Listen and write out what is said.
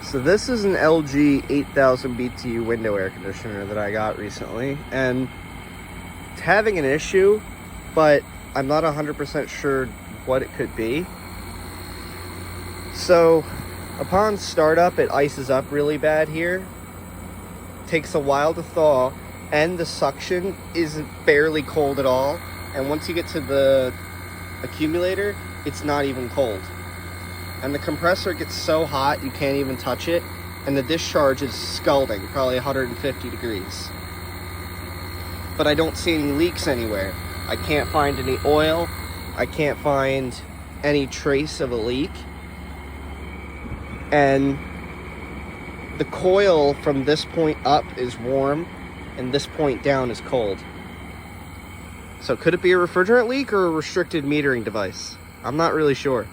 So this is an LG 8000 BTU window air conditioner that I got recently, and it's having an issue, but I'm not 100% sure what it could be. So upon startup, it ices up really bad here. Takes a while to thaw, and the suction isn't barely cold at all. And once you get to the accumulator, it's not even cold. And the compressor gets so hot you can't even touch it, and the discharge is scalding, probably 150 degrees. But I don't see any leaks anywhere. I can't find any oil. I can't find any trace of a leak. And the coil from this point up is warm, and this point down is cold. So could it be a refrigerant leak or a restricted metering device? I'm not really sure.